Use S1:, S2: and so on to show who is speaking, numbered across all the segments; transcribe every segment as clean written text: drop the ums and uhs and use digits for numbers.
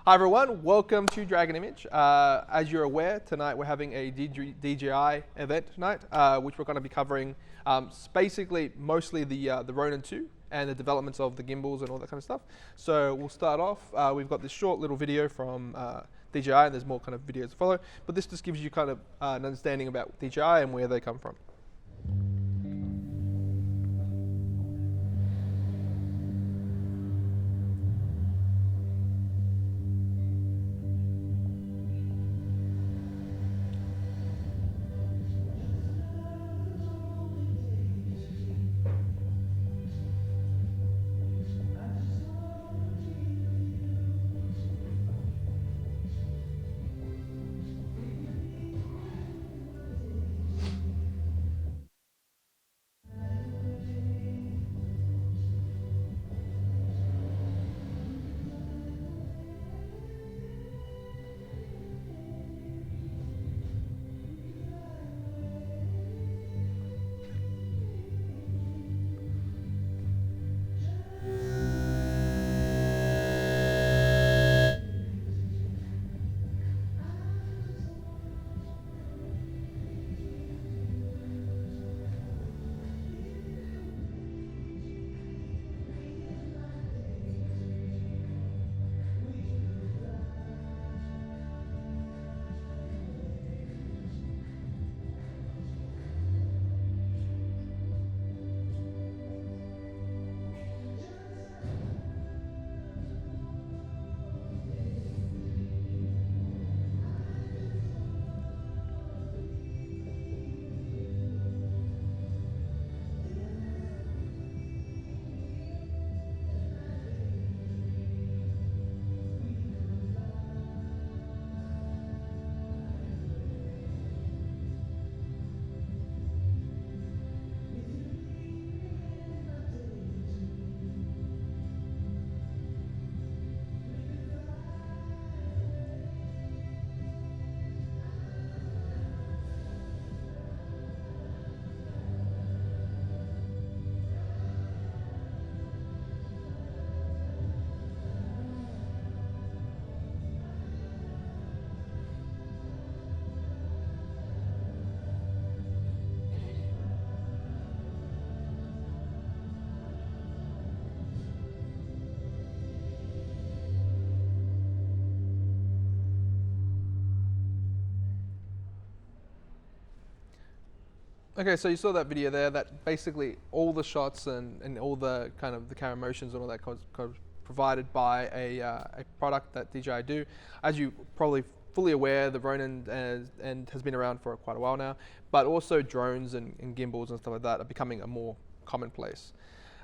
S1: Hi everyone, welcome to Dragon Image. As you're aware, tonight we're having a DJI event tonight, which we're going to be covering basically mostly the Ronin 2 and the developments of the gimbals and all that kind of stuff. So we'll start off. We've got this short little video from DJI, and there's more kind of videos to follow, but this just gives you kind of an understanding about DJI and where they come from. Okay, so you saw that video there, that basically all the shots and all the kind of the camera motions and all that kind of provided by a product that DJI do. As you probably fully aware, the Ronin has been around for quite a while now, but also drones and gimbals and stuff like that are becoming a more commonplace.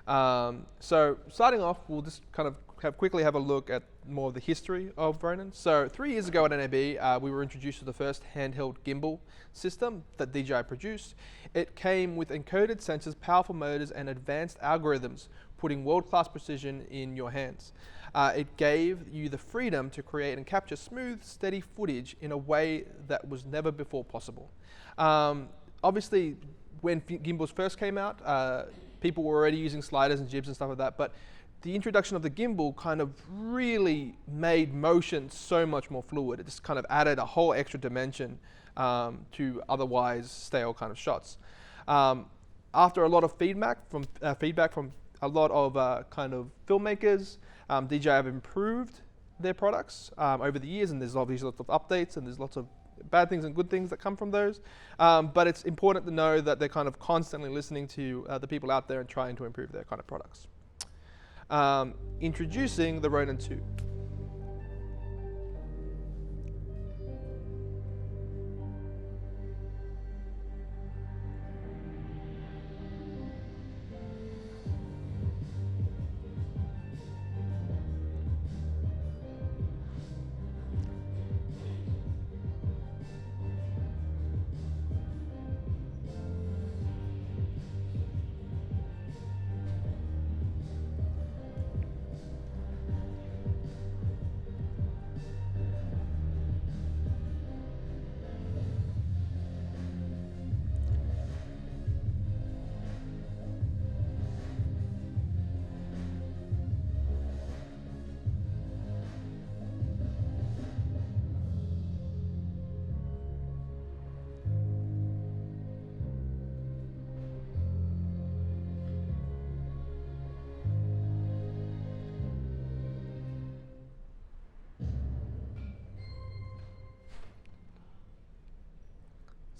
S1: So starting off, we'll just kind of quickly have a look at more of the history of Ronin. So 3 years ago at NAB, we were introduced to the first handheld gimbal system that DJI produced. It came with encoded sensors, powerful motors, and advanced algorithms, putting world-class precision in your hands. It gave you the freedom to create and capture smooth, steady footage in a way that was never before possible. Obviously, when gimbals first came out, people were already using sliders and jibs and stuff like that, but the introduction of the gimbal kind of really made motion so much more fluid. It just kind of added a whole extra dimension to otherwise stale kind of shots. After a lot of feedback from a lot of kind of filmmakers, DJI have improved their products over the years, and there's obviously lots of updates and there's lots of bad things and good things that come from those. But it's important to know that they're kind of constantly listening to the people out there and trying to improve their kind of products. Introducing the Ronin 2.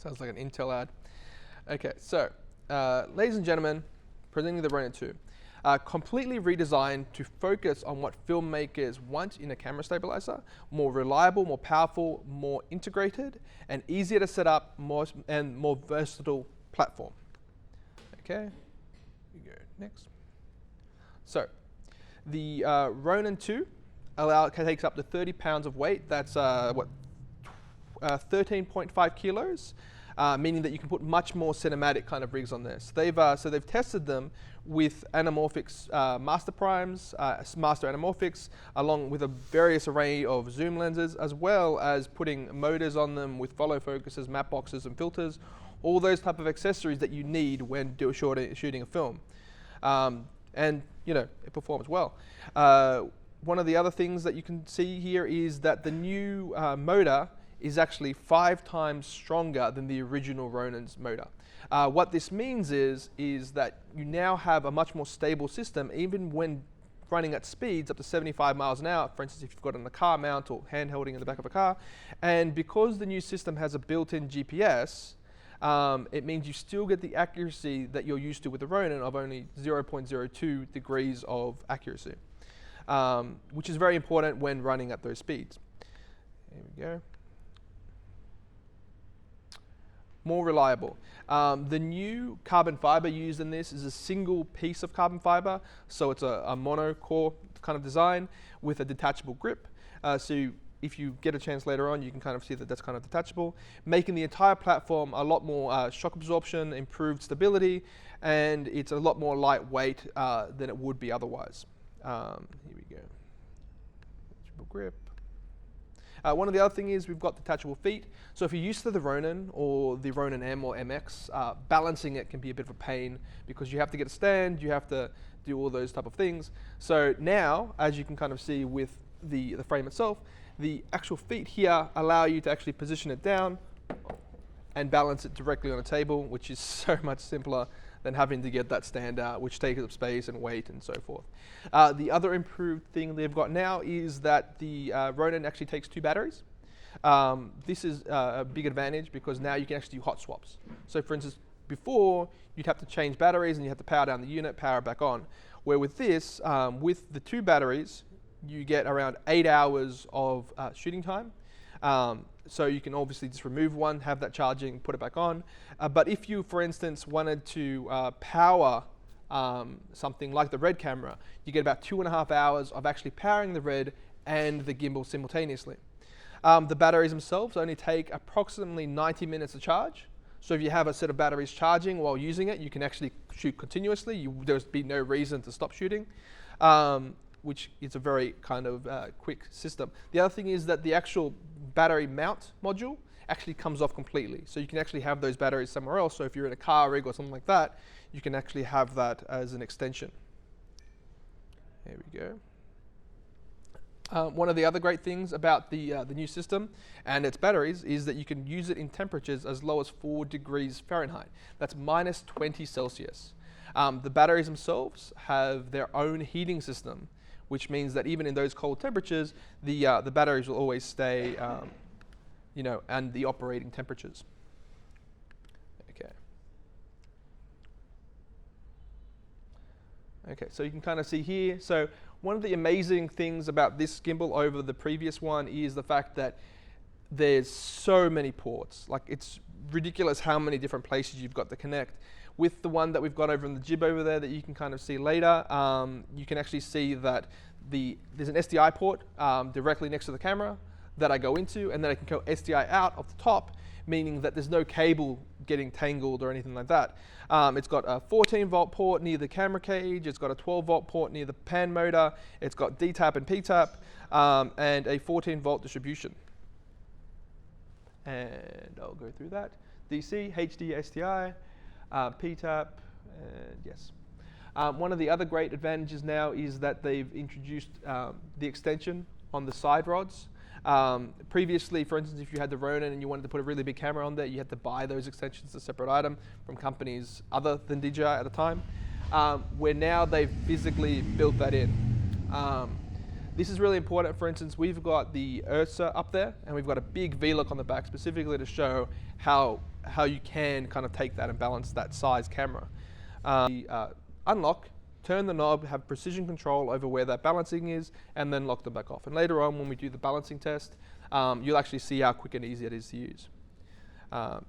S1: Sounds like an Intel ad. Okay, so ladies and gentlemen, presenting the Ronin 2. Completely redesigned to focus on what filmmakers want in a camera stabilizer: more reliable, more powerful, more integrated, and easier to set up, more versatile platform. Okay, we go next. So the Ronin 2 takes up to 30 pounds of weight. That's 13.5 kilos. Meaning that you can put much more cinematic kind of rigs on this. So they've tested them with anamorphics, master primes, master anamorphics, along with a various array of zoom lenses, as well as putting motors on them with follow focuses, map boxes, and filters, all those type of accessories that you need when shooting a film. And it performs well. One of the other things that you can see here is that the new motor is actually 5 times stronger than the original Ronin's motor. What this means is that you now have a much more stable system, even when running at speeds up to 75 miles an hour, for instance, if you've got it on a car mount or hand-holding in the back of a car. And because the new system has a built-in GPS, it means you still get the accuracy that you're used to with the Ronin of only 0.02 degrees of accuracy, which is very important when running at those speeds. There we go. More reliable. The new carbon fiber used in this is a single piece of carbon fiber, so it's a monocore kind of design with a detachable grip. So if you get a chance later on, you can kind of see that that's kind of detachable, making the entire platform a lot more shock absorption, improved stability, and it's a lot more lightweight than it would be otherwise. Here we go. Detachable grip. One of the other things is we've got detachable feet. So if you're used to the Ronin or the Ronin M or MX, balancing it can be a bit of a pain because you have to get a stand, you have to do all those type of things. So now, as you can kind of see with the frame itself, the actual feet here allow you to actually position it down and balance it directly on a table, which is so much simpler than having to get that stand out, which takes up space and weight and so forth. The other improved thing they've got now is that the Ronin actually takes 2 batteries. This is a big advantage because now you can actually do hot swaps. So for instance, before you'd have to change batteries and you have to power down the unit, power it back on. Where with this, with the 2 batteries, you get around 8 hours of shooting time. So you can obviously just remove one, have that charging, put it back on. But if you, for instance, wanted to power something like the Red camera, you get about 2.5 hours of actually powering the Red and the gimbal simultaneously. The batteries themselves only take approximately 90 minutes to charge. So if you have a set of batteries charging while using it, you can actually shoot continuously. There's be no reason to stop shooting. Which is a very kind of quick system. The other thing is that the actual battery mount module actually comes off completely. So you can actually have those batteries somewhere else. So if you're in a car rig or something like that, you can actually have that as an extension. There we go. One of the other great things about the new system and its batteries is that you can use it in temperatures as low as 4 degrees Fahrenheit. That's minus 20 Celsius. The batteries themselves have their own heating system, which means that even in those cold temperatures, the batteries will always stay, and the operating temperatures. Okay. Okay, so you can kind of see here. So one of the amazing things about this gimbal over the previous one is the fact that there's so many ports. Like, it's ridiculous how many different places you've got to connect. With the one that we've got over in the jib over there that you can kind of see later, you can actually see that there's an SDI port directly next to the camera that I go into, and then I can go SDI out of the top, meaning that there's no cable getting tangled or anything like that. It's got a 14-volt port near the camera cage, it's got a 12-volt port near the pan motor, it's got DTAP and PTAP, and a 14-volt distribution. And I'll go through that. DC, HD, SDI, PTAP, and yes. One of the other great advantages now is that they've introduced the extension on the side rods. Previously, for instance, if you had the Ronin and you wanted to put a really big camera on there, you had to buy those extensions, a separate item, from companies other than DJI at the time, where now they've physically built that in. This is really important. For instance, we've got the Ursa up there, and we've got a big V-look on the back specifically to show how you can kind of take that and balance that size camera. Unlock, turn the knob, have precision control over where that balancing is, and then lock them back off. And later on, when we do the balancing test, you'll actually see how quick and easy it is to use.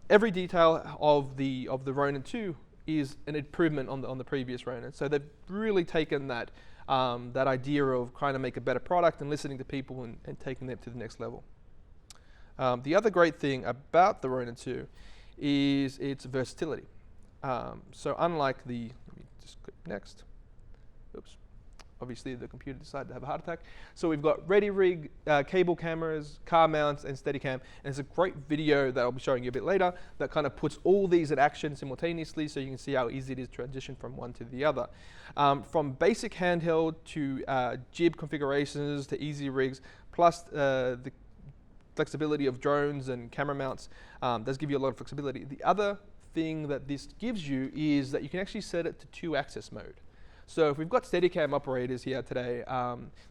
S1: Every detail of the Ronin 2 is an improvement on the previous Ronin. So they've really taken that idea of trying to make a better product and listening to people and taking them to the next level. The other great thing about the Ronin 2 is its versatility. So unlike let me just click next. Oops. Obviously the computer decided to have a heart attack. So we've got ready rig, cable cameras, car mounts, and Steadicam. And it's a great video that I'll be showing you a bit later that kind of puts all these in action simultaneously, so you can see how easy it is to transition from one to the other. From basic handheld to jib configurations to easy rigs, plus the flexibility of drones and camera mounts does give you a lot of flexibility. The other thing that this gives you is that you can actually set it to 2-axis mode. So if we've got Steadicam operators here today,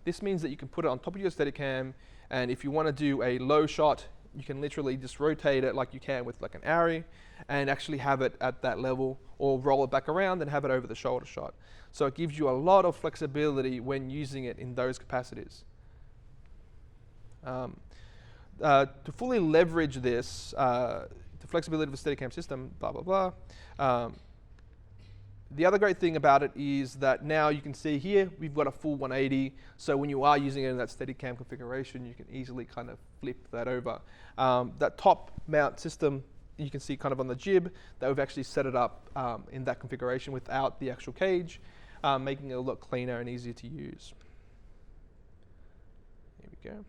S1: this means that you can put it on top of your Steadicam, and if you want to do a low shot, you can literally just rotate it like you can with like an Arri and actually have it at that level, or roll it back around and have it over the shoulder shot. So it gives you a lot of flexibility when using it in those capacities. To fully leverage this, the flexibility of the Steadicam system, blah, blah, blah. The other great thing about it is that now you can see here, we've got a full 180. So when you are using it in that Steadicam configuration, you can easily kind of flip that over. That top mount system, you can see kind of on the jib, that we've actually set it up in that configuration without the actual cage, making it a lot cleaner and easier to use. Here we go.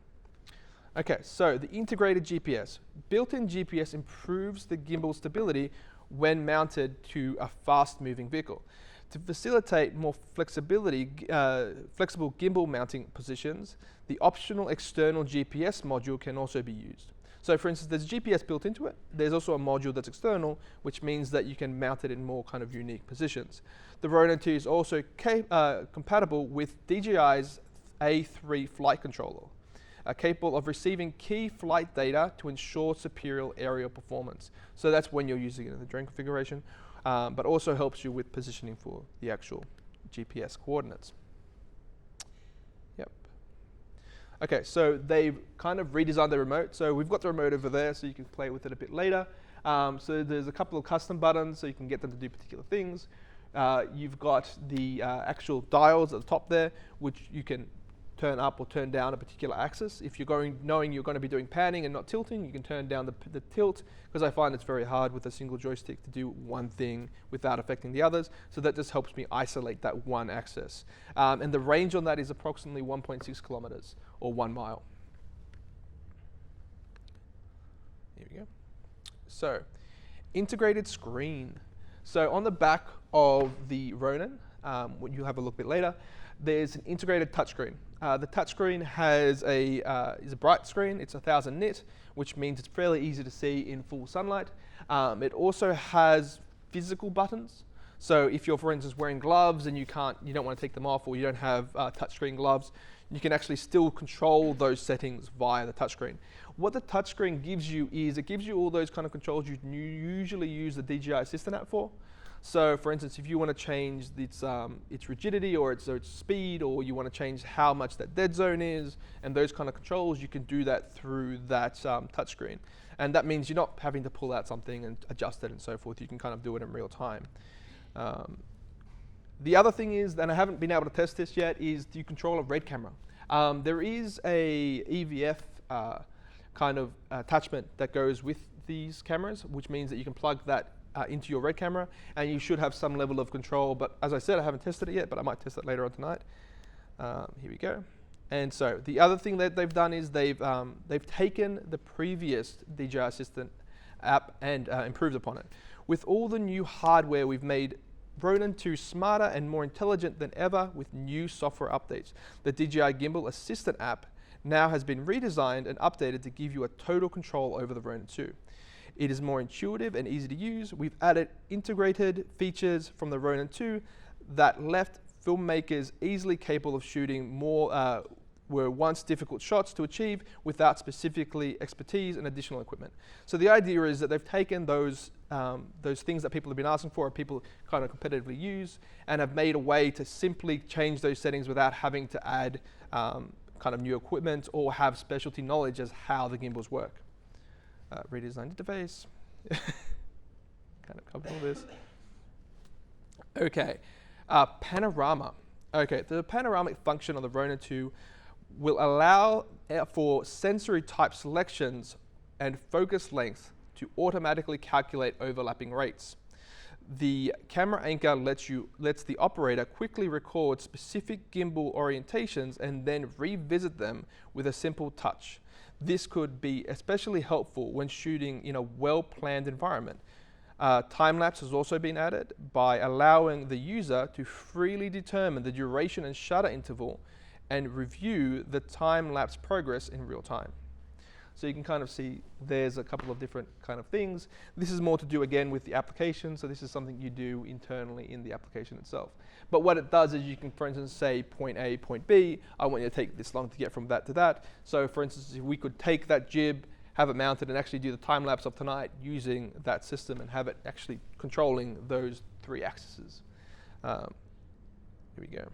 S1: Okay, so the integrated GPS. Built-in GPS improves the gimbal stability when mounted to a fast-moving vehicle. To facilitate more flexible gimbal mounting positions, the optional external GPS module can also be used. So for instance, there's GPS built into it. There's also a module that's external, which means that you can mount it in more kind of unique positions. The Ronin 2 is also compatible with DJI's A3 flight controller, capable of receiving key flight data to ensure superior aerial performance. So that's when you're using it in the drone configuration, but also helps you with positioning for the actual GPS coordinates. Yep. Okay, so they've kind of redesigned the remote. So we've got the remote over there, so you can play with it a bit later. So there's a couple of custom buttons, so you can get them to do particular things. You've got the actual dials at the top there, which you can turn up or turn down a particular axis. If you're knowing you're going to be doing panning and not tilting, you can turn down the tilt, because I find it's very hard with a single joystick to do one thing without affecting the others. So that just helps me isolate that one axis. And the range on that is approximately 1.6 kilometers or 1 mile. Here we go. So, integrated screen. So on the back of the Ronin, what you'll have a look a bit later, there's an integrated touchscreen. The touchscreen is a bright screen. It's 1000 nit, which means it's fairly easy to see in full sunlight. It also has physical buttons. So if you're, for instance, wearing gloves and you don't want to take them off, or you don't have touchscreen gloves, you can actually still control those settings via the touchscreen. What the touchscreen gives you is it gives you all those kind of controls you usually use the DJI Assistant app for. So for instance, if you want to change its rigidity or its speed, or you want to change how much that dead zone is, and those kind of controls, you can do that through that touchscreen. And that means you're not having to pull out something and adjust it and so forth. You can kind of do it in real time. The other thing is, and I haven't been able to test this yet, is you control a red camera. There is a EVF kind of attachment that goes with these cameras, which means that you can plug that into your red camera, and you should have some level of control. But as I said, I haven't tested it yet, but I might test it later on tonight. Here we go. And so the other thing that they've done is they've taken the previous DJI Assistant app and improved upon it. With all the new hardware, we've made Ronin 2 smarter and more intelligent than ever with new software updates. The DJI Gimbal Assistant app now has been redesigned and updated to give you a total control over the Ronin 2. It is more intuitive and easy to use. We've added integrated features from the Ronin 2 that left filmmakers easily capable of shooting more were once difficult shots to achieve without specifically expertise and additional equipment. So the idea is that they've taken those things that people have been asking for, or people kind of competitively use, and have made a way to simply change those settings without having to add kind of new equipment or have specialty knowledge as how the gimbals work. Redesigned interface. Kind of covered all this. Okay, panorama. Okay, the panoramic function of the Ronin 2 will allow for sensory type selections and focus length to automatically calculate overlapping rates. The camera anchor lets the operator quickly record specific gimbal orientations and then revisit them with a simple touch. This could be especially helpful when shooting in a well-planned environment. Time-lapse has also been added by allowing the user to freely determine the duration and shutter interval and review the time-lapse progress in real time. So you can kind of see there's a couple of different kind of things. This is more to do again with the application, so this is something you do internally in the application itself. But what it does is you can, for instance, say point A, point B, I want you to take this long to get from that to that. So for instance, if we could take that jib, have it mounted, and actually do the time lapse of tonight using that system and have it actually controlling those 3 axes. Here we go.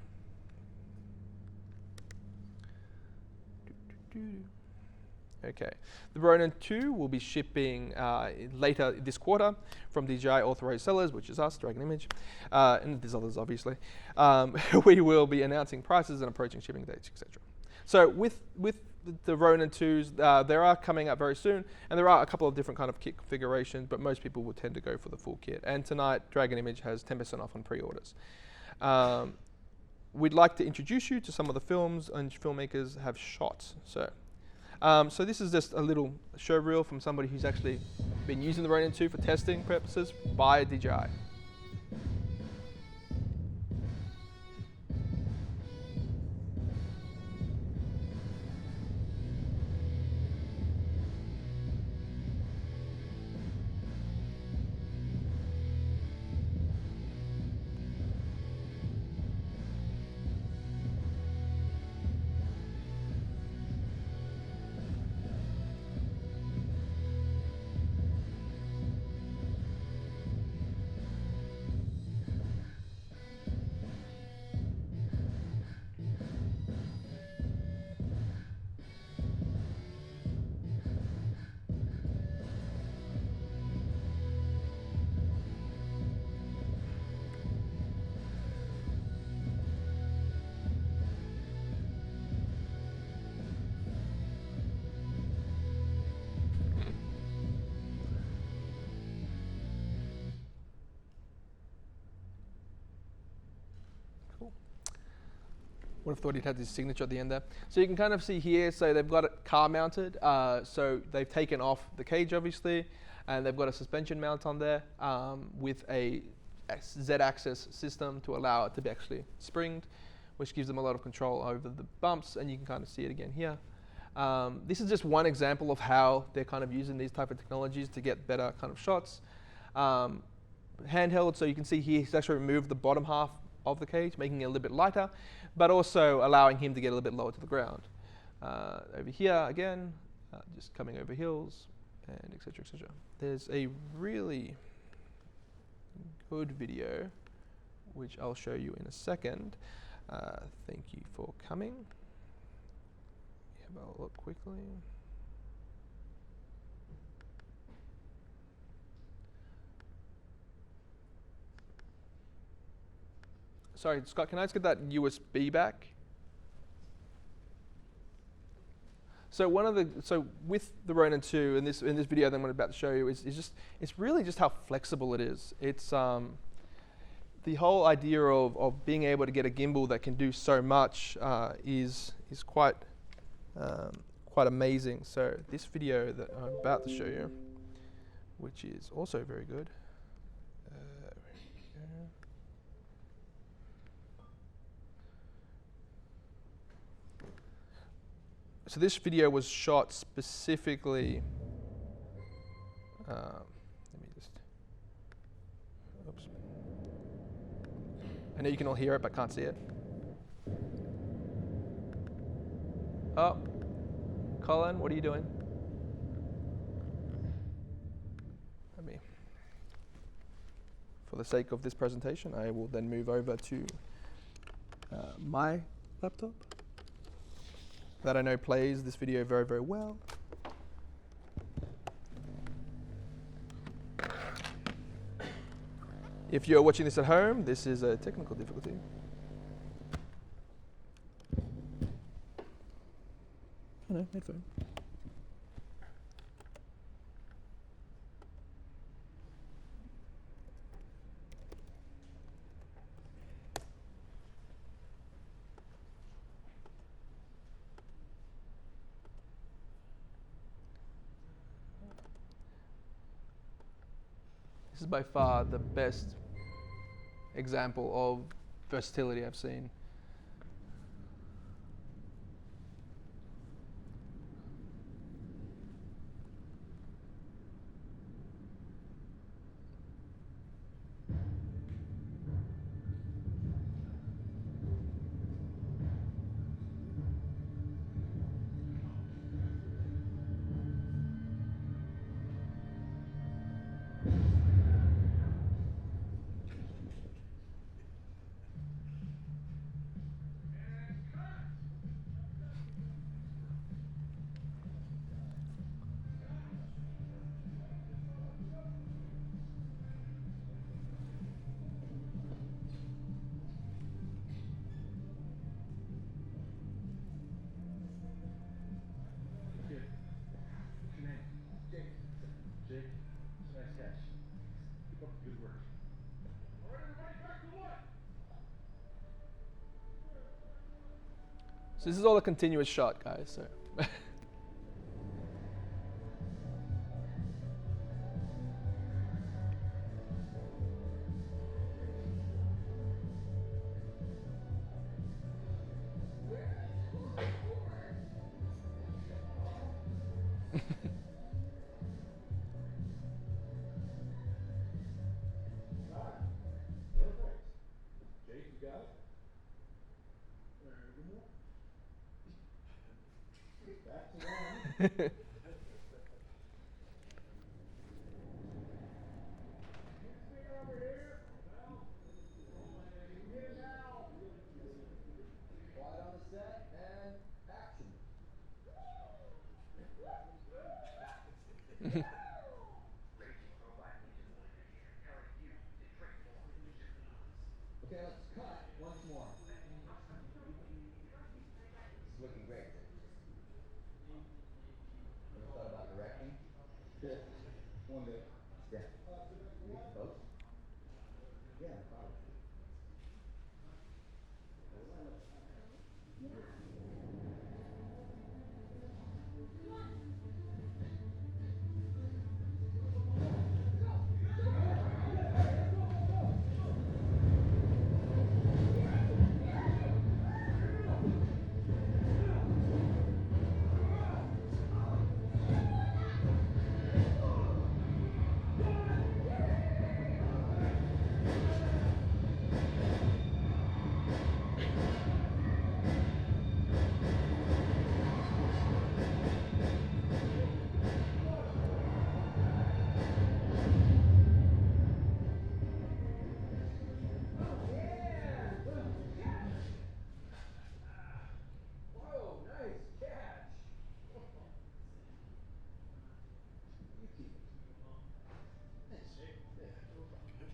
S1: Okay, the Ronin 2 will be shipping later this quarter from DJI authorized sellers, which is us, Dragon Image, and there's others obviously. We will be announcing prices and approaching shipping dates, etc. So with the Ronin 2s, they are coming up very soon, and there are a couple of different kind of kit configurations, but most people will tend to go for the full kit. And tonight, Dragon Image has 10% off on pre-orders. We'd like to introduce you to some of the films and filmmakers have shot. So this is just a little show reel from somebody who's actually been using the Ronin 2 for testing purposes by DJI. Would have thought he'd had his signature at the end there. So you can kind of see here, so they've got it car mounted. So they've taken off the cage obviously, and they've got a suspension mount on there with a Z-axis system to allow it to be actually springed, which gives them a lot of control over the bumps, and you can kind of see it again here. This is just one example of how they're kind of using these type of technologies to get better kind of shots. Handheld, so you can see here he's actually removed the bottom half of the cage, making it a little bit lighter, but also allowing him to get a little bit lower to the ground. Over here again, just coming over hills, and etc., etc. There's a really good video, which I'll show you in a second. Thank you for coming. Have a look quickly. Sorry, Scott, can I just get that USB back? So with the Ronin 2, in this video that I'm about to show you, it's really just how flexible it is. It's the whole idea of being able to get a gimbal that can do so much is quite amazing. So this video that I'm about to show you, which is also very good. So this video was shot specifically, let me just, oops. I know you can all hear it, but can't see it. Oh, Colin, what are you doing? Let me, for the sake of this presentation, I will then move over to my laptop that I know plays this video very, very well. If you're watching this at home, this is a technical difficulty. Oh no, headphone. This is by far the best example of versatility I've seen. So this is all a continuous shot, guys. So.
S2: Okay, let's cut once more. It's looking great. Ever thought about directing? Yeah, one day. Yeah. Both? Yeah, probably.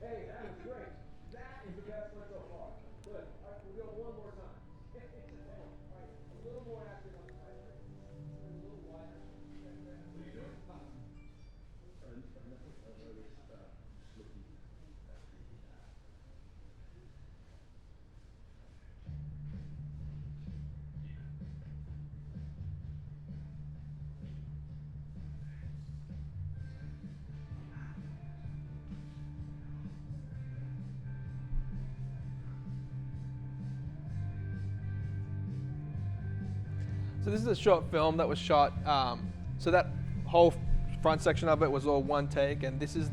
S2: Hey, that was great. That is the best one so far. Good. All right, we'll do it one more time. All right, a little more active on the side. A little wider. What are you doing?
S1: So this is a short film that was shot. So that whole front section of it was all one take, and this is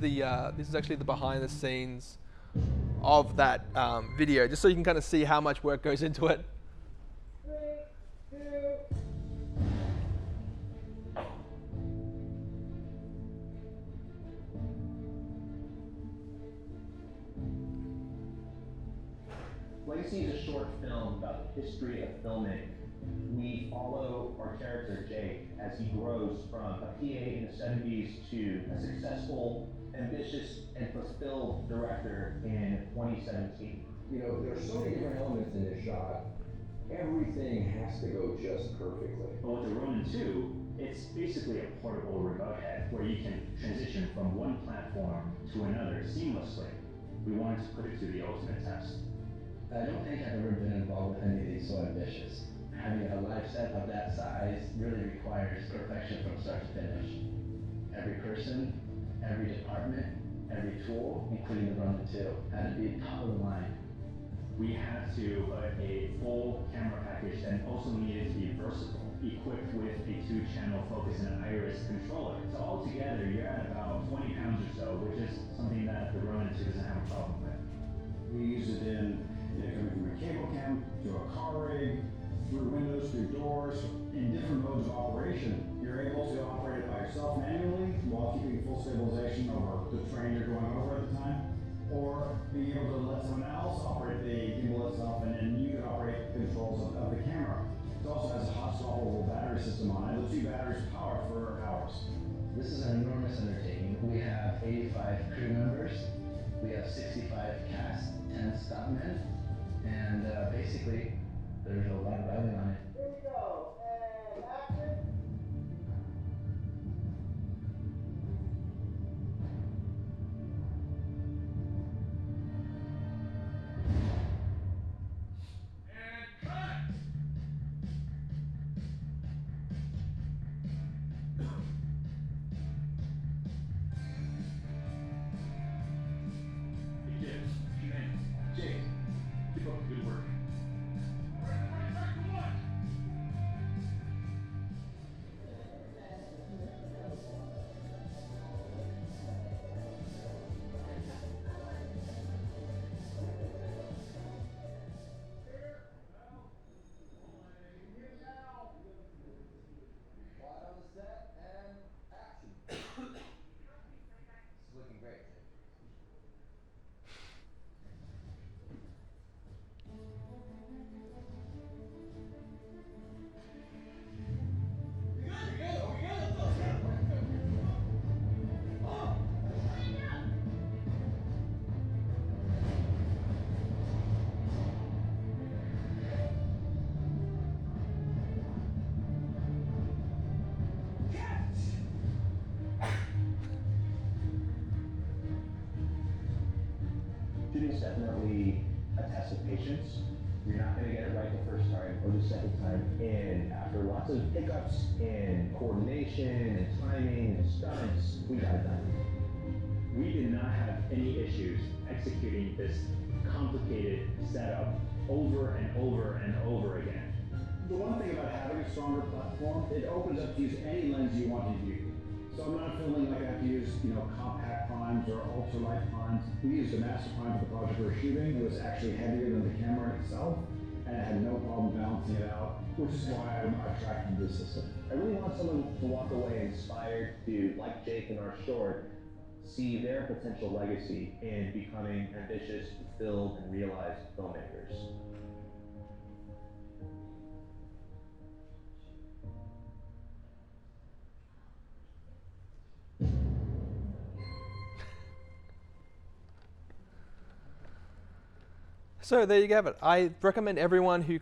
S1: actually the behind the scenes of that video, just so you can kind of see how much work goes into it.
S2: 3, 2,
S3: Legacy is a short film about the history of filmmaking. We follow our character Jake as he grows from a PA in the 70s to a successful, ambitious, and fulfilled director in 2017.
S4: You know, there are so many different elements in this shot. Everything has to go just perfectly.
S5: But with the Ronin 2, it's basically a portable remote head where you can transition from one platform to another seamlessly. We wanted to put it to the ultimate test.
S6: I don't think I've ever been involved with anything so ambitious. Having a live set of that size really requires perfection from start to finish. Every person, every department, every tool, including the Ronin 2, had to be top of the line.
S5: We had to put a full camera package that also needed to be versatile, equipped with a 2-channel focus and iris controller. So altogether, you're at about 20 pounds or so, which is something that the Ronin 2 doesn't have a problem with.
S7: We use it in coming from a cable cam to a car rig, through windows, through doors, in different modes of operation. You're able to operate it by yourself manually while keeping full stabilization over the terrain you're going over at the time, or being able to let someone else operate the gimbal itself, and then you can operate the controls of the camera. It also has a hot swappable battery system on it. The 2 batteries power for hours.
S6: This is an enormous undertaking. We have 85 crew members, we have 65 cast, 10 stuntmen, and basically, there's a lot riding on it.
S2: Here we go, and action. And cut!
S5: Hey kids, your name? Jake. Keep up the good work.
S3: Shooting is definitely a test of patience. You're not going to get it right the first time or the second time. And after lots of hiccups in coordination and timing and stunts, we got it done.
S5: We did not have any issues executing this complicated setup over and over and over again.
S7: The one thing about having a stronger platform, it opens up to use any lens you want to use. So I'm not feeling like I have to use, compact primes or ultralight primes. We used a master prime for the project we were shooting. It was actually heavier than the camera itself, and I had no problem balancing it out, which is why I'm attracted to this system.
S3: I really want someone to walk away inspired to, like Jake in our short, see their potential legacy in becoming ambitious, fulfilled, and realized filmmakers.
S1: So there you have it. I recommend everyone who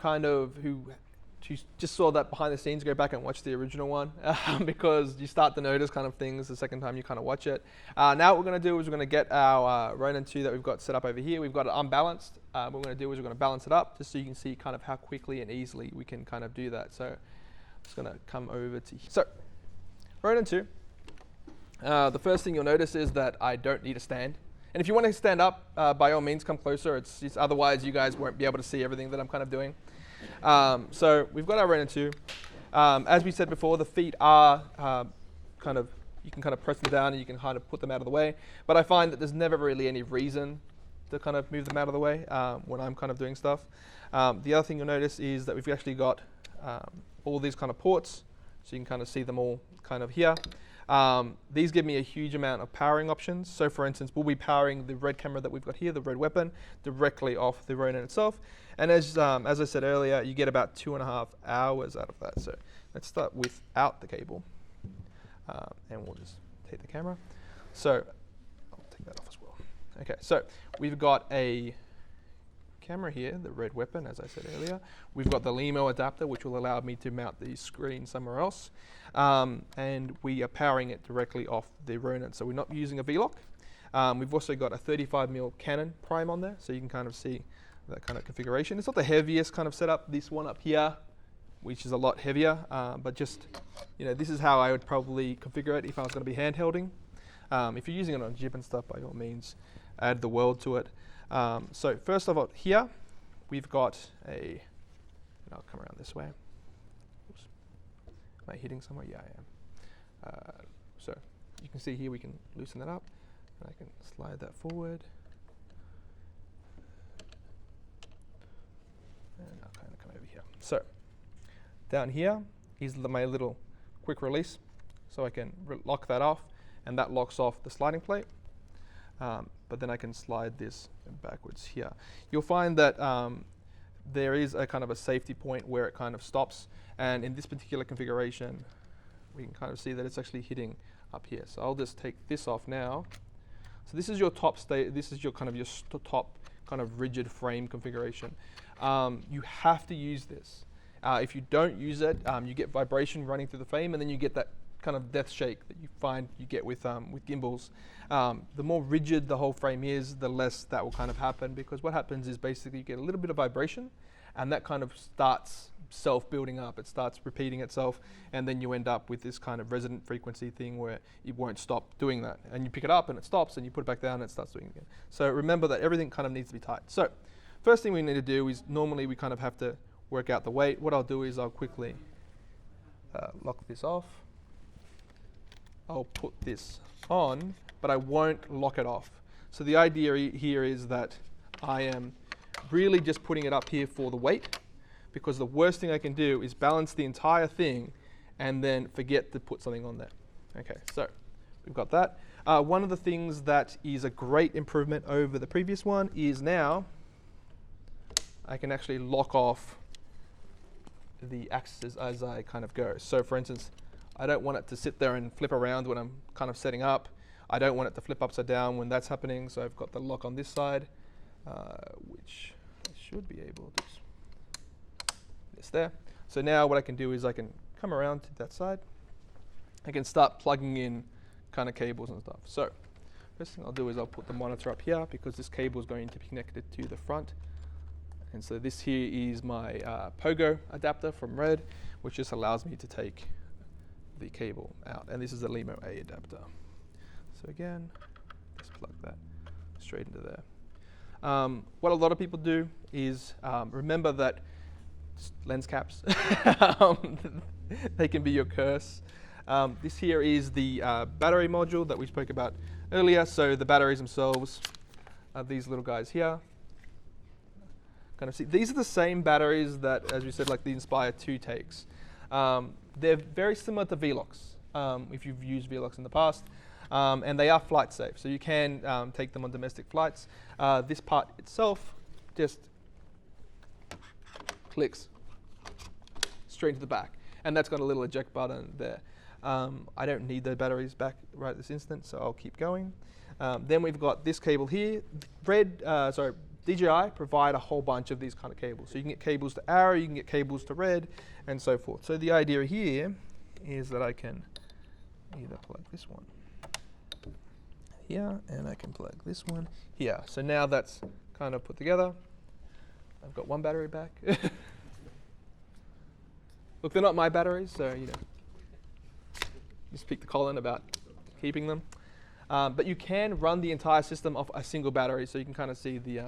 S1: just saw that behind the scenes go back and watch the original one because you start to notice kind of things the second time you kind of watch it. Now what we're going to do is we're going to get our Ronin 2 that we've got set up over here. We've got it unbalanced. What we're going to do is we're going to balance it up just so you can see kind of how quickly and easily we can kind of do that. So I'm just going to come over to here. So Ronin 2. The first thing you'll notice is that I don't need a stand. And if you want to stand up, by all means, come closer. It's otherwise, you guys won't be able to see everything that I'm kind of doing. So we've got our Ronin 2. As we said before, the feet are you can kind of press them down and you can kind of put them out of the way. But I find that there's never really any reason to kind of move them out of the way when I'm kind of doing stuff. The other thing you'll notice is that we've actually got all these kind of ports. So you can kind of see them all kind of here. These give me a huge amount of powering options. So for instance, we'll be powering the red camera that we've got here, the red weapon, directly off the Ronin itself. And as I said earlier, you get about 2.5 hours out of that. So let's start without the cable. And we'll just take the camera. So I'll take that off as well. Okay, so we've got a camera here, the red weapon, as I said earlier. We've got the LEMO adapter, which will allow me to mount the screen somewhere else. And we are powering it directly off the Ronin, so we're not using a V-lock. We've also got a 35mm Canon prime on there, so you can kind of see that kind of configuration. It's not the heaviest kind of setup. This one up here, which is a lot heavier, but just, this is how I would probably configure it if I was going to be handhelding. If you're using it on jib and stuff, by all means, add the world to it. So first of all, here we've got and I'll come around this way. Oops. Am I hitting somewhere? Yeah, I am. So you can see here we can loosen that up, and I can slide that forward. And I'll kind of come over here. So down here is my little quick release, so I can lock that off, and that locks off the sliding plate. But then I can slide this backwards here. You'll find that there is a kind of a safety point where it kind of stops, and in this particular configuration, we can kind of see that it's actually hitting up here. So I'll just take this off now. So this is your top state. This is your kind of your top kind of rigid frame configuration. You have to use this. If you don't use it, you get vibration running through the frame, and then you get that kind of death shake that you find you get with gimbals. The more rigid the whole frame is, the less that will kind of happen, because what happens is basically you get a little bit of vibration, and that kind of starts self-building up. It starts repeating itself, and then you end up with this kind of resonant frequency thing where it won't stop doing that. And you pick it up and it stops, and you put it back down and it starts doing it again. So remember that everything kind of needs to be tight. So first thing we need to do is, normally we kind of have to work out the weight. What I'll do is I'll quickly lock this off. I'll put this on, but I won't lock it off. So the idea here is that I am really just putting it up here for the weight, because the worst thing I can do is balance the entire thing and then forget to put something on there. Okay, so we've got that. One of the things that is a great improvement over the previous one is now I can actually lock off the axis as I kind of go. So for instance, I don't want it to sit there and flip around when I'm kind of setting up. I don't want it to flip upside down when that's happening. So I've got the lock on this side, which I should be able to. This there. So now what I can do is I can come around to that side. I can start plugging in kind of cables and stuff. So first thing I'll do is I'll put the monitor up here, because this cable is going to be connected to the front. And so this here is my Pogo adapter from Red, which just allows me to take the cable out. And this is the LEMO A adapter. So again, just plug that straight into there. What a lot of people do is remember that lens caps, they can be your curse. This here is the battery module that we spoke about earlier. So the batteries themselves are these little guys here. Kind of see, these are the same batteries that, as we said, like the Inspire 2 takes. They're very similar to V-locks, if you've used V-locks in the past, and they are flight safe, so you can take them on domestic flights. This part itself just clicks straight to the back, and that's got a little eject button there. I don't need the batteries back right this instant, so I'll keep going. Then we've got this cable here. DJI provide a whole bunch of these kind of cables. So you can get cables to Arrow, you can get cables to Red, and so forth. So the idea here is that I can either plug this one here, and I can plug this one here. So now that's kind of put together. I've got one battery back. Look, they're not my batteries, so you speak to Colin about keeping them. But you can run the entire system off a single battery, so you can kind of see the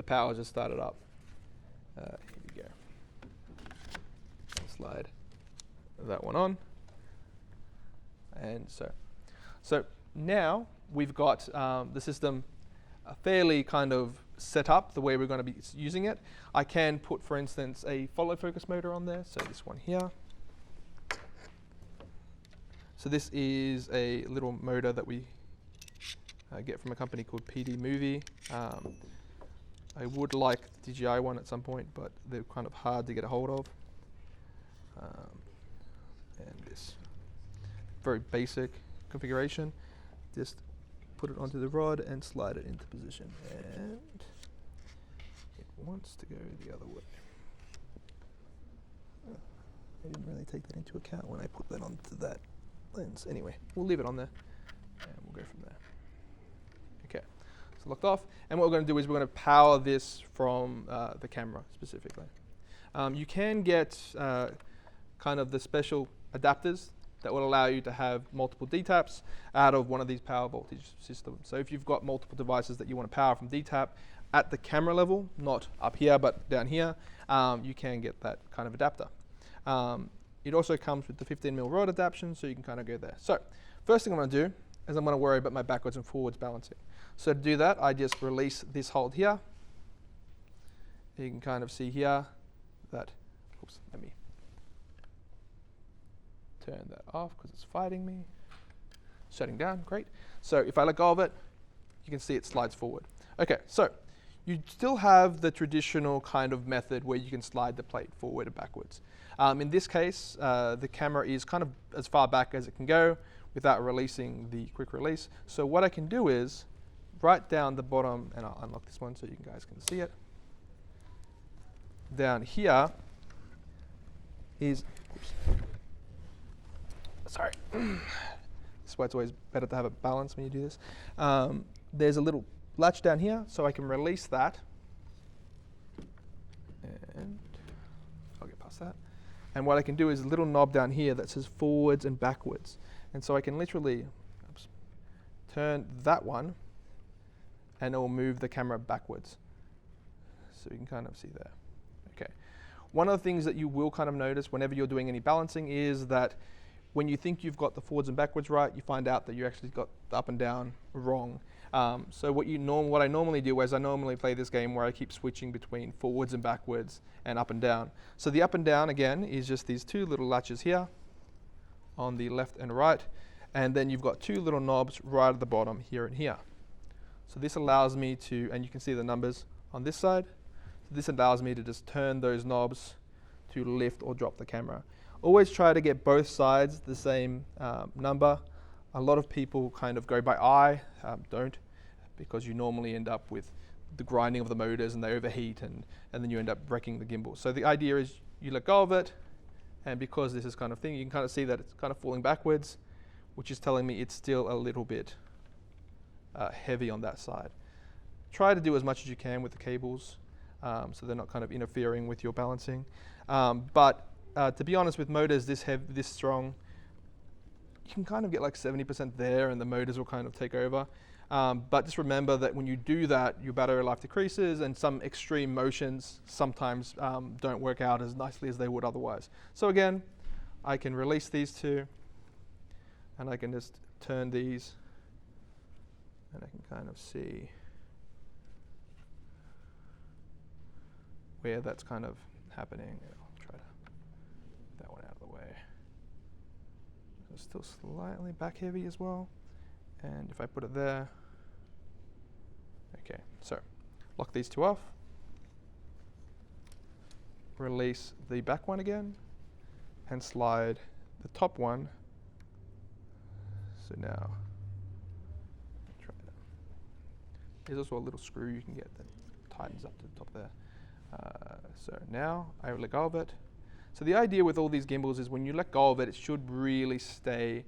S1: power just started up. Here we go. I'll slide that one on. And so now we've got the system fairly kind of set up the way we're going to be using it. I can put, for instance, a follow focus motor on there, so this one here. So this is a little motor that we get from a company called PD Movie. I would like the DJI one at some point, but they're kind of hard to get a hold of. And this very basic configuration. Just put it onto the rod and slide it into position. And it wants to go the other way. I didn't really take that into account when I put that onto that lens. Anyway, we'll leave it on there and we'll go from there. Okay, so locked off. And what we're going to do is we're going to power this from the camera specifically. You can get kind of the special adapters that will allow you to have multiple DTAPs out of one of these power voltage systems. So if you've got multiple devices that you want to power from DTAP at the camera level, not up here but down here, you can get that kind of adapter. It also comes with the 15mm rod adaptation, so you can kind of go there. So first thing I'm going to do is I'm going to worry about my backwards and forwards balancing. So to do that, I just release this hold here. You can kind of see here that, oops, let me turn that off because it's fighting me. Shutting down, great. So if I let go of it, you can see it slides forward. Okay, so you still have the traditional kind of method where you can slide the plate forward and backwards. In this case, the camera is kind of as far back as it can go without releasing the quick release. So what I can do is right down the bottom, and I'll unlock this one so you guys can see it. Down here is, oops, sorry. That's why it's always better to have a balance when you do this. There's a little latch down here, so I can release that. And I'll get past that. And what I can do is a little knob down here that says forwards and backwards. And so I can literally turn that one, and it will move the camera backwards. So you can kind of see there. Okay. One of the things that you will kind of notice whenever you're doing any balancing is that when you think you've got the forwards and backwards right, you find out that you actually got the up and down wrong. So what I normally do is I normally play this game where I keep switching between forwards and backwards and up and down. So the up and down again is just these two little latches here on the left and right, and then you've got two little knobs right at the bottom here and here. So this allows me to, and you can see the numbers on this side, so this allows me to just turn those knobs to lift or drop the camera. Always try to get both sides the same number. A lot of people kind of go by eye, don't, because you normally end up with the grinding of the motors and they overheat and then you end up wrecking the gimbal. So the idea is you let go of it, and because this is kind of thing, you can kind of see that it's kind of falling backwards, which is telling me it's still a little bit heavy on that side. Try to do as much as you can with the cables so they're not kind of interfering with your balancing. But to be honest, with motors this strong, you can kind of get like 70% there and the motors will kind of take over. But just remember that when you do that, your battery life decreases and some extreme motions sometimes don't work out as nicely as they would otherwise. So again, I can release these two and I can just turn these and I can kind of see where that's kind of happening. I'll try to get that one out of the way. It's still slightly back heavy as well. And if I put it there, okay, so lock these two off, release the back one again, and slide the top one. So now, try it out. There's also a little screw you can get that tightens up to the top there. So now I let go of it. So the idea with all these gimbals is when you let go of it, it should really stay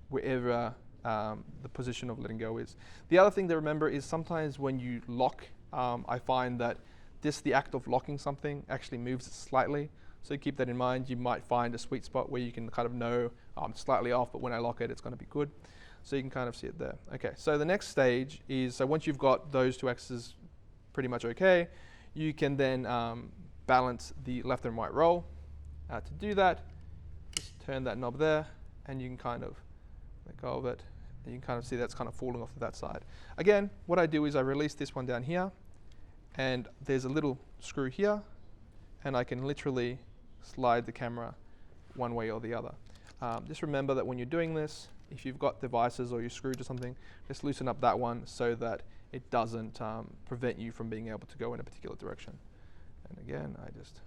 S1: wherever the position of letting go is. The other thing to remember is sometimes when you lock, I find that the act of locking something actually moves it slightly. So keep that in mind. You might find a sweet spot where you can kind of know I'm slightly off, but when I lock it, it's going to be good. So you can kind of see it there. Okay, so the next stage is, so once you've got those two axes pretty much okay, you can then balance the left and right roll. To do that, just turn that knob there, and you can kind of let go of it. And you can kind of see that's kind of falling off to that side. Again, what I do is I release this one down here, and there's a little screw here, and I can literally slide the camera one way or the other. Just remember that when you're doing this, if you've got devices or you're screwed to something, just loosen up that one so that it doesn't prevent you from being able to go in a particular direction. And again, I just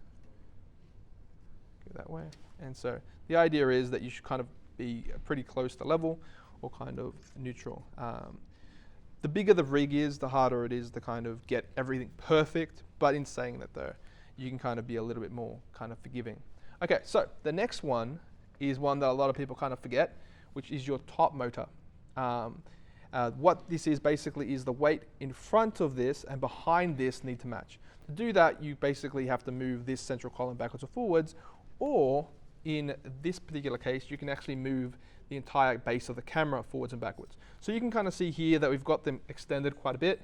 S1: go that way. And so the idea is that you should kind of be pretty close to level or kind of neutral. The bigger the rig is, the harder it is to kind of get everything perfect. But in saying that though, you can kind of be a little bit more kind of forgiving. Okay, so the next one is one that a lot of people kind of forget, which is your top motor. What this is basically is the weight in front of this and behind this need to match. To do that, you basically have to move this central column backwards or forwards, or in this particular case, you can actually move the entire base of the camera forwards and backwards. So you can kind of see here that we've got them extended quite a bit,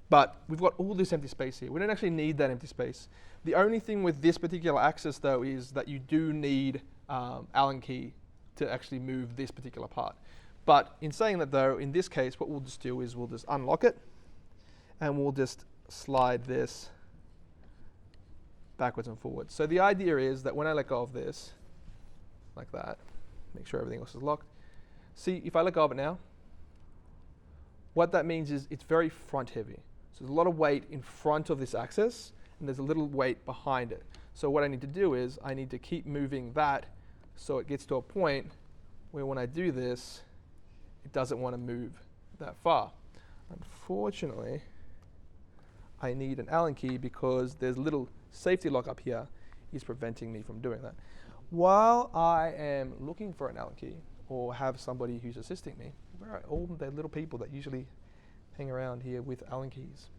S1: but we've got all this empty space here. We don't actually need that empty space. The only thing with this particular axis though is that you do need Allen key to actually move this particular part. But in saying that though, in this case, what we'll just do is we'll just unlock it and we'll just slide this backwards and forwards. So the idea is that when I let go of this, like that, make sure everything else is locked. See, if I let go of it now, what that means is it's very front heavy. So there's a lot of weight in front of this axis, and there's a little weight behind it. So what I need to do is I need to keep moving that so it gets to a point where when I do this, it doesn't want to move that far. Unfortunately, I need an Allen key because there's a little safety lock up here is preventing me from doing that. While I am looking for an Allen key or have somebody who's assisting me, where are all the little people that usually hang around here with Allen keys?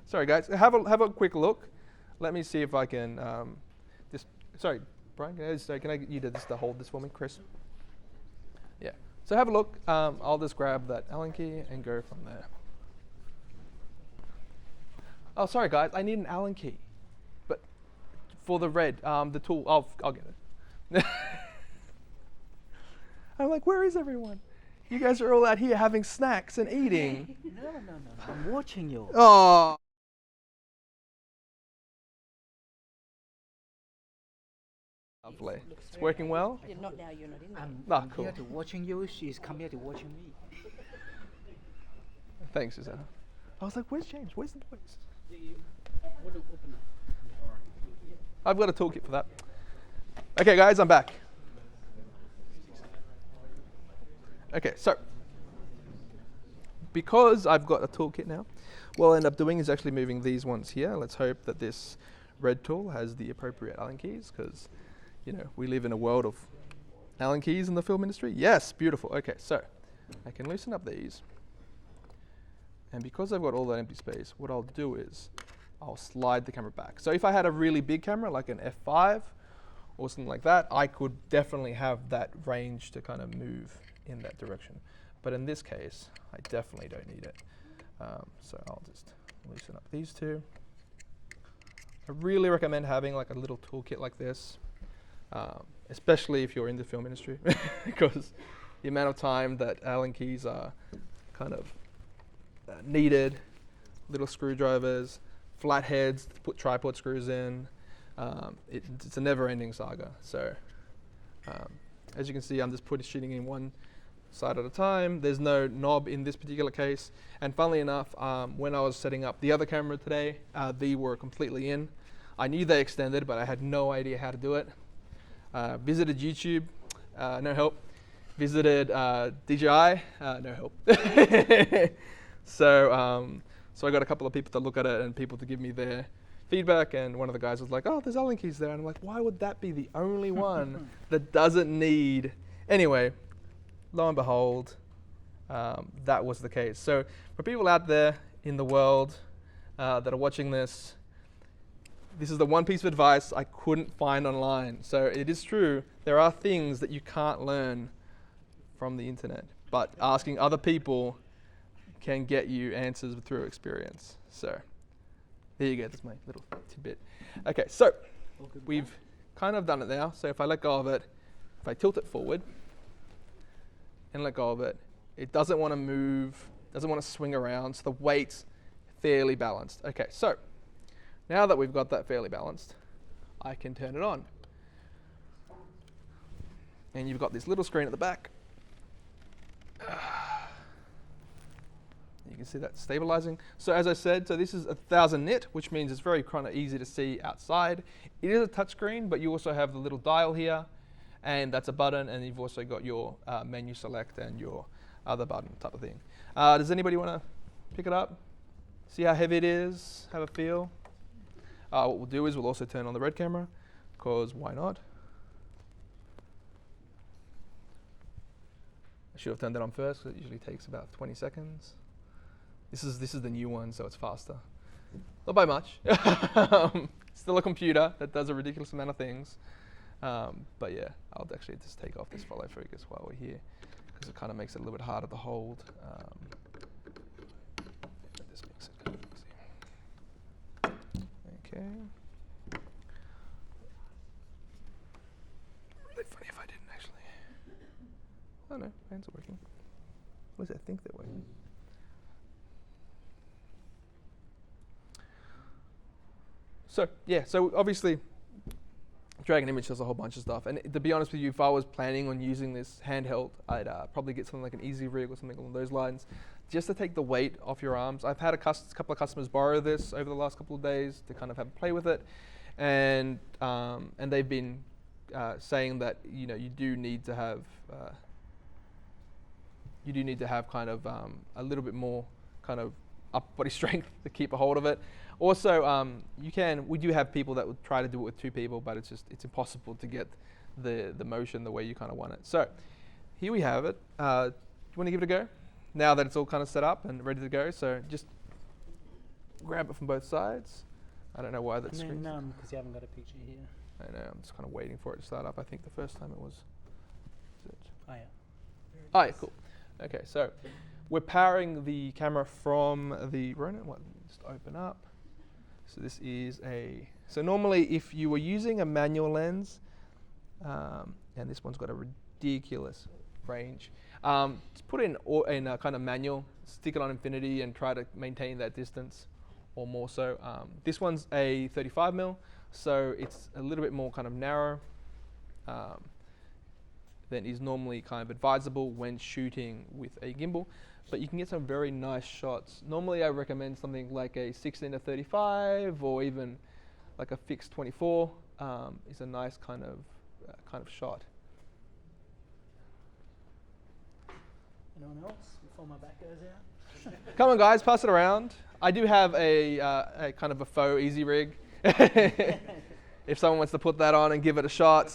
S1: Sorry guys, have a quick look. Let me see if I can sorry, Brian, can I get you to just to hold this for me, Chris? Yeah. So have a look. I'll just grab that Allen key and go from there. Oh, sorry guys, I need an Allen key, but for the red, the tool. I'll get it. I'm like, where is everyone? You guys are all out here having snacks and eating.
S8: No. I'm watching you.
S1: Oh. Lovely. It's working well?
S9: You're not now, you're not in there.
S8: I'm
S1: Cool.
S8: here to watching you. She's come here to watching me.
S1: Thanks, Susanna. I was like, where's James? Where's the boys? I've got a toolkit for that. Okay, guys, I'm back. Okay, so because I've got a toolkit now, what I'll end up doing is actually moving these ones here. Let's hope that this red tool has the appropriate Allen keys, because we live in a world of Allen keys in the film industry. Yes, beautiful. Okay, so I can loosen up these. And because I've got all that empty space, what I'll do is I'll slide the camera back. So if I had a really big camera, like an F5 or something like that, I could definitely have that range to kind of move in that direction. But in this case, I definitely don't need it. So I'll just loosen up these two. I really recommend having like a little toolkit like this, especially if you're in the film industry, because the amount of time that Allen keys are kind of needed, little screwdrivers, flatheads to put tripod screws in. It's a never-ending saga. So as you can see, I'm just shooting in one side at a time. There's no knob in this particular case. And funnily enough, when I was setting up the other camera today, they were completely in. I knew they extended, but I had no idea how to do it. Visited YouTube, no help. Visited DJI, no help. So I got a couple of people to look at it and people to give me their feedback, and one of the guys was like, oh, there's Allen keys there. And I'm like, why would that be the only one that doesn't need? Anyway, lo and behold, that was the case. So for people out there in the world that are watching this, this is the one piece of advice I couldn't find online. So it is true, there are things that you can't learn from the internet, but asking other people can get you answers through experience. So there you go, that's my little tidbit. Okay, so we've kind of done it now. So if I let go of it, if I tilt it forward and let go of it, it doesn't want to move, doesn't want to swing around, so the weight's fairly balanced. Okay, so now that we've got that fairly balanced, I can turn it on. and you've got this little screen at the back. You can see that stabilizing. So as I said, so this is 1000 nit, which means it's very kind of easy to see outside. It is a touchscreen, but you also have the little dial here, and that's a button, and you've also got your menu select and your other button type of thing. Does anybody want to pick it up? See how heavy it is? Have a feel? What we'll do is we'll also turn on the red camera, because why not? I should have turned that on first, because it usually takes about 20 seconds. This is the new one, so it's faster. Not by much. Still a computer that does a ridiculous amount of things. But yeah, I'll actually just take off this follow focus while we're here, because it kind of makes it a little bit harder to hold. This makes it kind of easy. Okay. Really funny if I didn't actually. Oh no, hands are working. At least I think they're working. So yeah, so obviously drag an image does a whole bunch of stuff, and to be honest with you, if I was planning on using this handheld, I'd probably get something like an Easy Rig or something along those lines, just to take the weight off your arms. I've had a couple of customers borrow this over the last couple of days to kind of have a play with it, and they've been saying that you do need to have kind of a little bit more kind of upper body strength to keep a hold of it. Also, we do have people that would try to do it with 2 people, but it's impossible to get the motion the way you kind of want it. So here we have it. Do you want to give it a go? Now that it's all kind of set up and ready to go, so just grab it from both sides. I don't know why that's
S8: because you haven't got a picture here.
S1: I know, I'm just kind of waiting for it to start up. I think the first time it was.
S8: Oh yeah.
S1: Oh yeah, cool. Okay, so we're powering the camera from the Ronin. Just open up. So this is so normally if you were using a manual lens, and this one's got a ridiculous range, just put it in a kind of manual, stick it on infinity and try to maintain that distance or more so. This one's a 35mm, so it's a little bit more kind of narrow than is normally kind of advisable when shooting with a gimbal. But you can get some very nice shots. Normally I recommend something like a 16-35 or even like a fixed 24 is a nice kind of shot.
S8: Anyone else before my back goes out?
S1: Come on guys, pass it around. I do have a kind of a faux Easy Rig. If someone wants to put that on and give it a shot.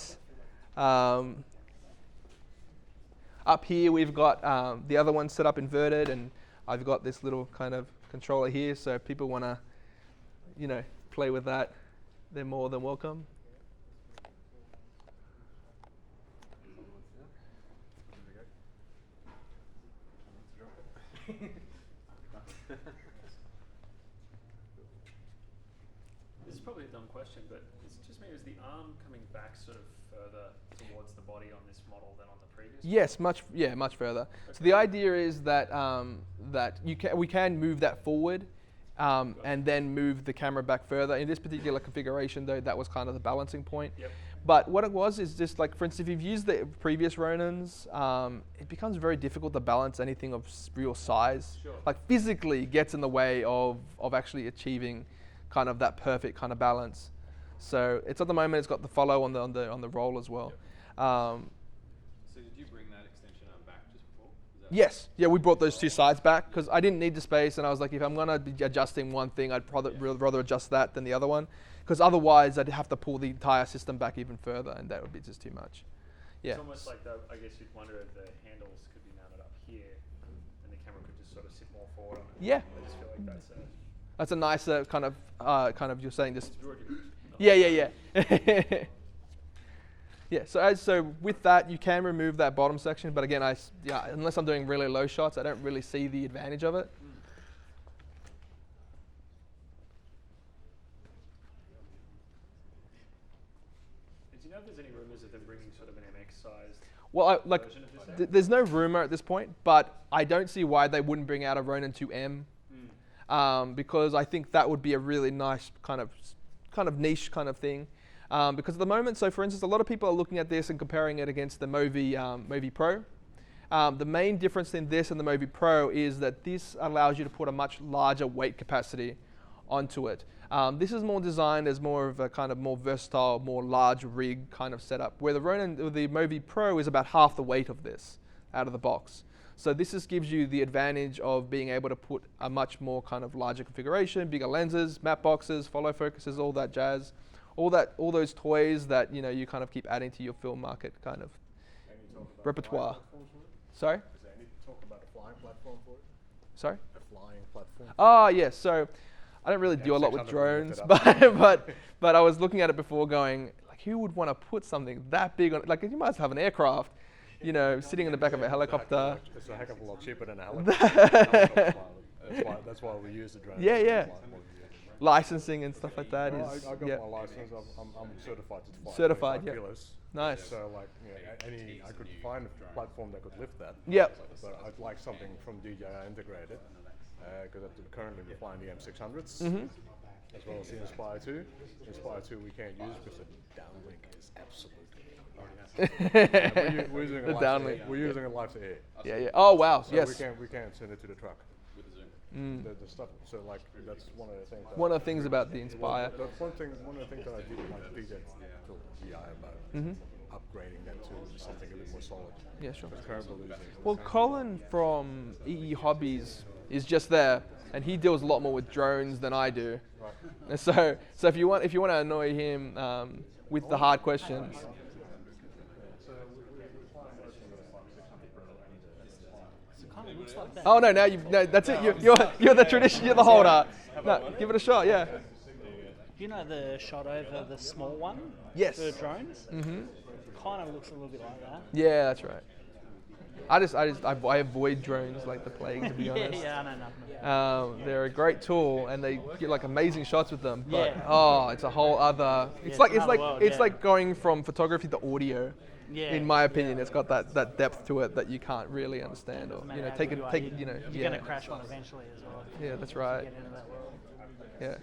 S1: Up here we've got the other one set up inverted, and I've got this little kind of controller here, so if people want to, play with that, they're more than welcome.
S9: This is probably a dumb question, but is it just me, is the arm coming back sort of further towards the body on this model than on the previous?
S1: Yes, much further. Okay. So the idea is that we can move that forward, and then move the camera back further. In this particular configuration, though, that was kind of the balancing point.
S9: Yep.
S1: But what it was is just like, for instance, if you've used the previous Ronins, it becomes very difficult to balance anything of real size.
S9: Sure.
S1: Like physically gets in the way of actually achieving kind of that perfect kind of balance. So it's at the moment it's got the follow on the roll as well.
S9: Yep.
S10: So did you bring that extension arm back just before?
S1: Yes, yeah, we brought those 2 sides back because I didn't need the space, and I was like, if I'm gonna be adjusting one thing, I'd rather adjust that than the other one, because otherwise I'd have to pull the entire system back even further, and that would be just too much. Yeah.
S9: It's almost like I guess you'd wonder if the handles could be mounted up here, and the camera could just sort of sit more forward on it.
S1: Yeah.
S9: I just feel like
S1: that's a nicer kind of you're saying just.
S9: Yeah.
S1: Yeah. Yeah, so with that, you can remove that bottom section, but again, unless I'm doing really low shots, I don't really see the advantage of it.
S9: Do you know if there's any rumors of them bringing sort of an MX-sized
S1: Well,
S9: version of this out?
S1: there's no rumor at this point, but I don't see why they wouldn't bring out a Ronin 2M, because I think that would be a really nice kind of niche kind of thing. Because at the moment, so for instance, a lot of people are looking at this and comparing it against the Movi Pro. The main difference in this and the Movi Pro is that this allows you to put a much larger weight capacity onto it. This is more designed as more of a kind of more versatile, more large rig kind of setup, where the Movi Pro is about half the weight of this out of the box. So this just gives you the advantage of being able to put a much more kind of larger configuration, bigger lenses, map boxes, follow focuses, all that jazz, all those toys that you kind of keep adding to your film market kind of repertoire. Sorry?
S11: Is there any talk about a flying platform for it?
S1: Sorry?
S11: A flying platform?
S1: Oh, yes. So I don't really do a lot with drones, but I was looking at it before going, like, who would want to put something that big on, like, you might have an aircraft, sitting in the back of a helicopter.
S11: It's a heck of a lot cheaper than a helicopter. That's why we use the drone.
S1: Yeah. Licensing and stuff like that
S11: well,
S1: is.
S11: I got my license. I'm certified to fly.
S1: Certified,
S11: 25
S1: yeah.
S11: kilos.
S1: Nice.
S11: So I could find a platform that could lift that.
S1: Yep.
S11: But I'd like something from DJI integrated, because currently we're flying the M600s, as well as the Inspire 2. Inspire 2 we can't use because the downlink is absolutely. We're using a downlink. We're using it live to air.
S1: Yeah. Oh wow.
S11: So
S1: yes.
S11: We can't send it to the truck. The stuff. So that's one of the things.
S1: One of the things about the Inspire.
S11: That's one of the things that I did like DJI about upgrading that to something a bit more solid.
S1: Yeah, sure.
S11: Currently
S1: Well, Colin from EE Hobbies is just there, and he deals a lot more with drones than I do.
S11: Right.
S1: And so if you want to annoy him with the hard questions.
S8: Looks like that.
S1: Oh no! No, that's it. You're the tradition. You're the holder. No, give it a shot. Yeah.
S8: You know the shot over the small one?
S1: Yes.
S8: For drones?
S1: Mm-hmm.
S8: Kind of looks a little bit like that.
S1: Yeah, that's right. I avoid drones like the plague, to be honest.
S8: Yeah, I know nothing.
S1: They're a great tool, and they get like amazing shots with them. But
S8: Yeah.
S1: it's a whole other. It's like going from photography to audio.
S8: Yeah.
S1: In my opinion, it's got that depth to it that you can't really understand, or
S8: You're
S1: yeah.
S8: gonna crash one eventually as well.
S1: Yeah, that's right.
S8: Get into that world.
S1: Yeah.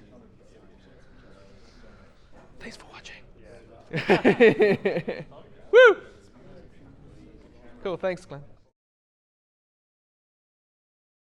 S1: Thanks for watching. Woo! Cool. Thanks, Glenn.